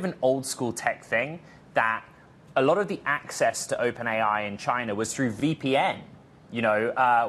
An old school tech thing that a lot of the access to OpenAI in China was through VPN,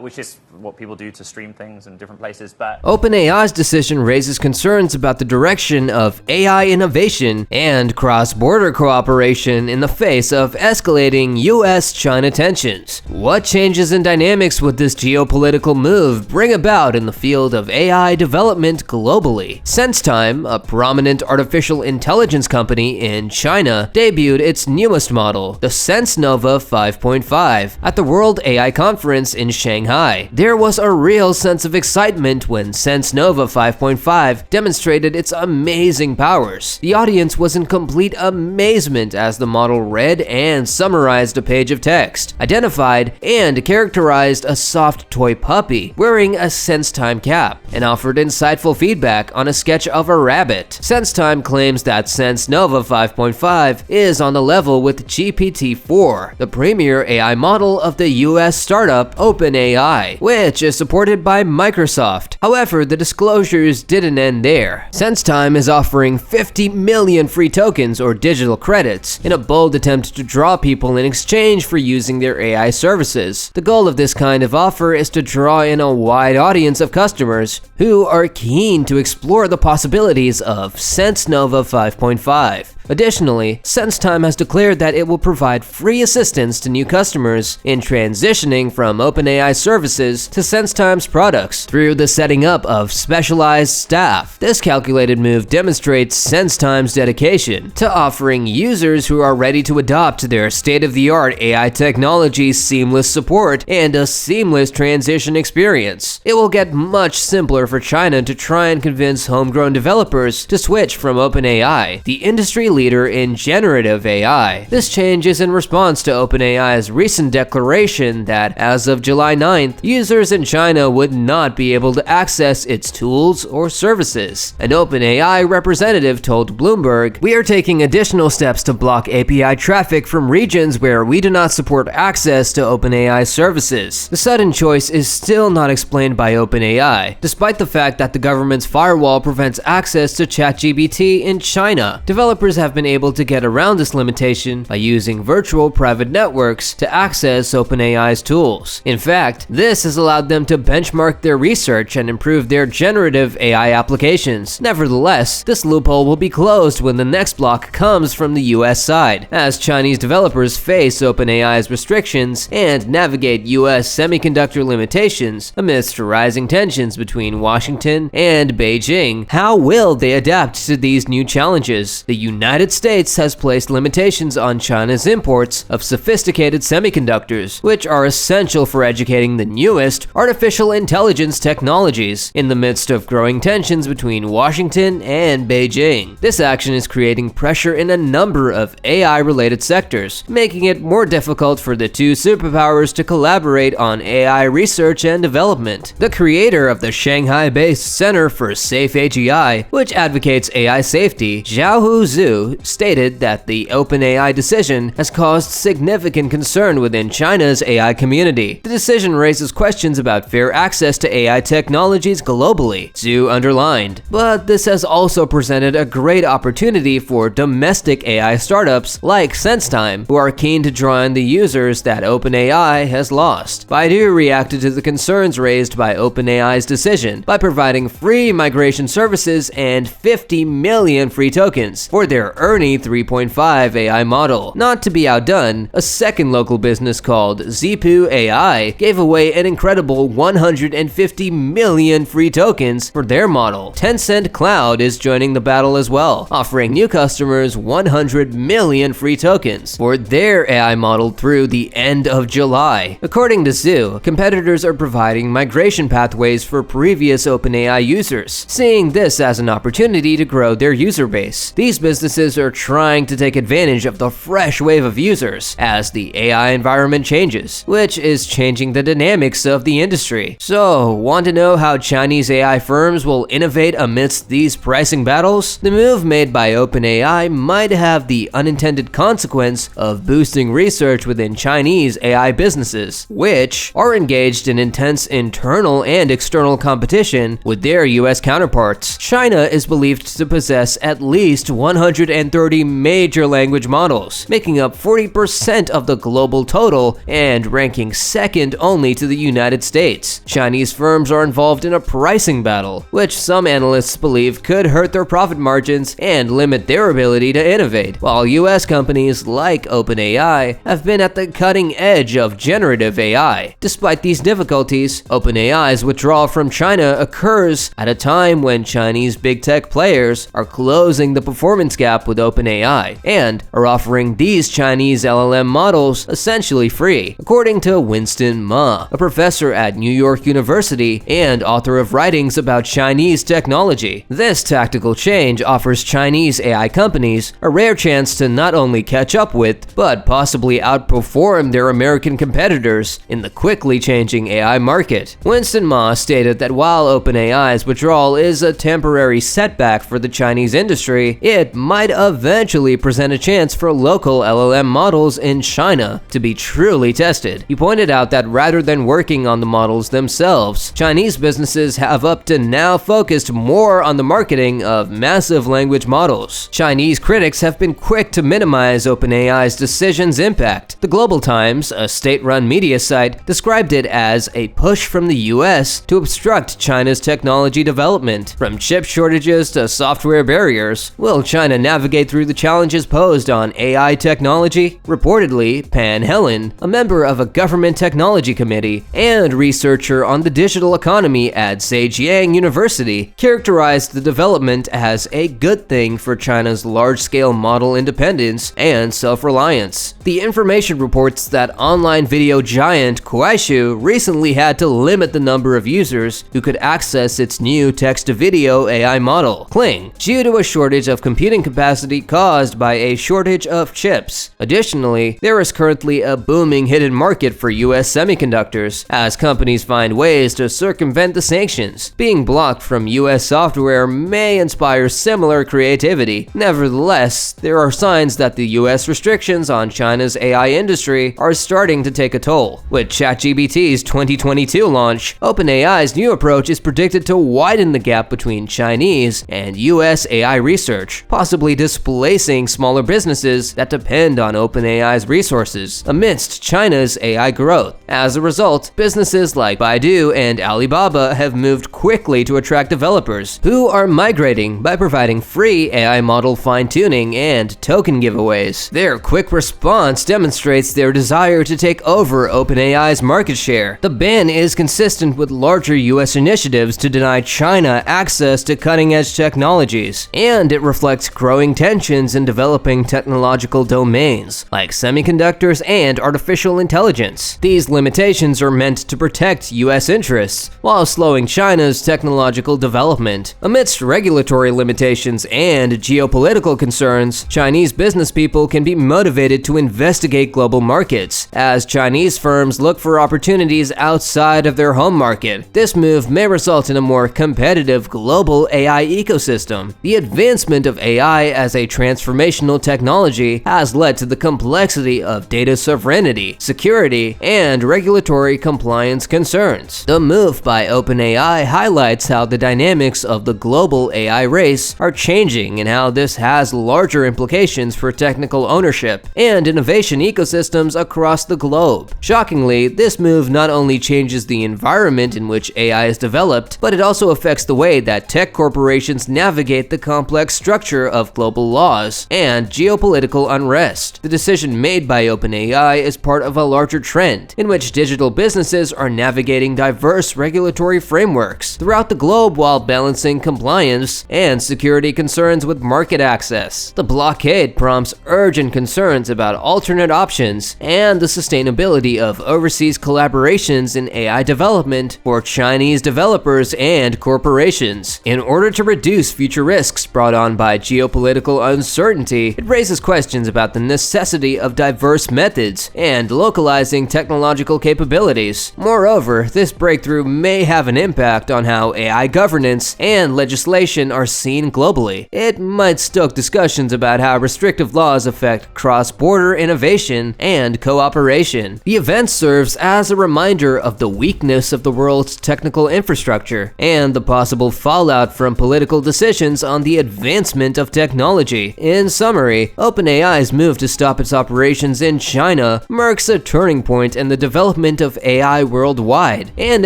which is what people do to stream things in different places. But OpenAI's decision raises concerns about the direction of AI innovation and cross-border cooperation in the face of escalating US-China tensions. What changes in dynamics would this geopolitical move bring about in the field of AI development globally? SenseTime, a prominent artificial intelligence company in China, debuted its newest model, the SenseNova 5.5, at the World AI Conference in Shanghai. There was a real sense of excitement when SenseNova 5.5 demonstrated its amazing powers. The audience was in complete amazement as the model read and summarized a page of text, identified and characterized a soft toy puppy wearing a SenseTime cap, and offered insightful feedback on a sketch of a rabbit. SenseTime claims that SenseNova 5.5 is on the level with GPT-4, the premier AI model of the US startup OpenAI, which is supported by Microsoft. However, the disclosures didn't end there. SenseTime is offering 50 million free tokens or digital credits in a bold attempt to draw people in exchange for using their AI services. The goal of this kind of offer is to draw in a wide audience of customers who are keen to explore the possibilities of SenseNova 5.5. Additionally, SenseTime has declared that it will provide free assistance to new customers in transitioning from OpenAI services to SenseTime's products through the setting up of specialized staff. This calculated move demonstrates SenseTime's dedication to offering users who are ready to adopt their state-of-the-art AI technology seamless support and a seamless transition experience. It will get much simpler for China to try and convince homegrown developers to switch from OpenAI, the industry leader in generative AI. This change is in response to OpenAI's recent declaration that as of July 9th, users in China would not be able to access its tools or services. An OpenAI representative told Bloomberg, "We are taking additional steps to block API traffic from regions where we do not support access to OpenAI services." The sudden choice is still not explained by OpenAI, despite the fact that the government's firewall prevents access to ChatGPT in China. Developers have been able to get around this limitation by using virtual private networks to access OpenAI's tools. In fact, this has allowed them to benchmark their research and improve their generative AI applications. Nevertheless, this loophole will be closed when the next block comes from the US side, as Chinese developers face OpenAI's restrictions and navigate US semiconductor limitations amidst rising tensions between Washington and Beijing. How will they adapt to these new challenges? The United States has placed limitations on China's imports of sophisticated semiconductors, which are essential for educating the newest artificial intelligence technologies in the midst of growing tensions between Washington and Beijing. This action is creating pressure in a number of AI-related sectors, making it more difficult for the two superpowers to collaborate on AI research and development. The creator of the Shanghai-based Center for Safe AGI, which advocates AI safety, Zhao Zhu, stated that the OpenAI decision has caused significant concern within China's AI community. The decision raises questions about fair access to AI technologies globally, Zhu underlined. But this has also presented a great opportunity for domestic AI startups like SenseTime, who are keen to draw in the users that OpenAI has lost. Baidu reacted to the concerns raised by OpenAI's decision by providing free migration services and 50 million free tokens for their Ernie 3.5 AI model. Not to be outdone, a second local business called Zipu AI gave away an incredible 150 million free tokens for their model. Tencent Cloud is joining the battle as well, offering new customers 100 million free tokens for their AI model through the end of July. According to Zhu, competitors are providing migration pathways for previous OpenAI users, seeing this as an opportunity to grow their user base. These businesses are trying to take advantage of the fresh wave of users as the AI environment changes, which is changing the dynamics of the industry. So, want to know how Chinese AI firms will innovate amidst these pricing battles? The move made by OpenAI might have the unintended consequence of boosting research within Chinese AI businesses, which are engaged in intense internal and external competition with their US counterparts. China is believed to possess at least 100 130 major language models, making up 40% of the global total and ranking second only to the United States. Chinese firms are involved in a pricing battle, which some analysts believe could hurt their profit margins and limit their ability to innovate, while US companies like OpenAI have been at the cutting edge of generative AI. Despite these difficulties, OpenAI's withdrawal from China occurs at a time when Chinese big tech players are closing the performance gap with OpenAI and are offering these Chinese LLM models essentially free, according to Winston Ma, a professor at New York University and author of writings about Chinese technology. This tactical change offers Chinese AI companies a rare chance to not only catch up with, but possibly outperform their American competitors in the quickly changing AI market. Winston Ma stated that while OpenAI's withdrawal is a temporary setback for the Chinese industry, it might eventually present a chance for local LLM models in China to be truly tested. He pointed out that rather than working on the models themselves, Chinese businesses have up to now focused more on the marketing of massive language models. Chinese critics have been quick to minimize OpenAI's decision's impact. The Global Times, a state-run media site, described it as a push from the US to obstruct China's technology development. From chip shortages to software barriers, will China navigate through the challenges posed on AI technology? Reportedly, Pan Helen, a member of a government technology committee and researcher on the digital economy at Zhejiang University, characterized the development as a good thing for China's large-scale model independence and self-reliance. The information reports that online video giant Kuaishou recently had to limit the number of users who could access its new text-to-video AI model, Kling, due to a shortage of computing capacity caused by a shortage of chips. Additionally, there is currently a booming hidden market for US semiconductors, as companies find ways to circumvent the sanctions. Being blocked from US software may inspire similar creativity. Nevertheless, there are signs that the US restrictions on China's AI industry are starting to take a toll. With ChatGPT's 2022 launch, OpenAI's new approach is predicted to widen the gap between Chinese and US AI research, possibly displacing smaller businesses that depend on OpenAI's resources amidst China's AI growth. As a result, businesses like Baidu and Alibaba have moved quickly to attract developers who are migrating by providing free AI model fine-tuning and token giveaways. Their quick response demonstrates their desire to take over OpenAI's market share. The ban is consistent with larger US initiatives to deny China access to cutting-edge technologies, and it reflects growing tensions in developing technological domains like semiconductors and artificial intelligence. These limitations are meant to protect US interests while slowing China's technological development. Amidst regulatory limitations and geopolitical concerns, Chinese business people can be motivated to investigate global markets as Chinese firms look for opportunities outside of their home market. This move may result in a more competitive global AI ecosystem. The advancement of AI as a transformational technology has led to the complexity of data sovereignty, security, and regulatory compliance concerns. The move by OpenAI highlights how the dynamics of the global AI race are changing and how this has larger implications for technical ownership and innovation ecosystems across the globe. Shockingly, this move not only changes the environment in which AI is developed, but it also affects the way that tech corporations navigate the complex structure of global laws and geopolitical unrest. The decision made by OpenAI is part of a larger trend in which digital businesses are navigating diverse regulatory frameworks throughout the globe while balancing compliance and security concerns with market access. The blockade prompts urgent concerns about alternate options and the sustainability of overseas collaborations in AI development for Chinese developers and corporations. In order to reduce future risks brought on by geopolitical uncertainty, it raises questions about the necessity of diverse methods and localizing technological capabilities. Moreover, this breakthrough may have an impact on how AI governance and legislation are seen globally. It might stoke discussions about how restrictive laws affect cross-border innovation and cooperation. The event serves as a reminder of the weakness of the world's technical infrastructure and the possible fallout from political decisions on the advancement of technology. technology. In summary, OpenAI's move to stop its operations in China marks a turning point in the development of AI worldwide and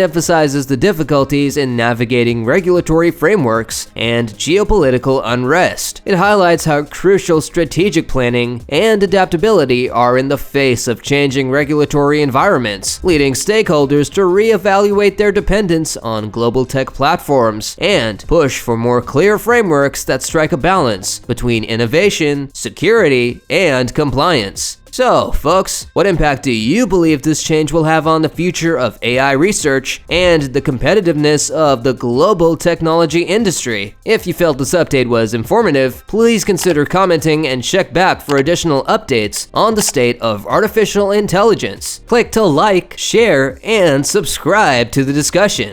emphasizes the difficulties in navigating regulatory frameworks and geopolitical unrest. It highlights how crucial strategic planning and adaptability are in the face of changing regulatory environments, leading stakeholders to reevaluate their dependence on global tech platforms and push for more clear frameworks that strike a balance between innovation, security, and compliance. So, folks, what impact do you believe this change will have on the future of AI research and the competitiveness of the global technology industry? If you felt this update was informative, please consider commenting and check back for additional updates on the state of artificial intelligence. Click to like, share, and subscribe to the discussion.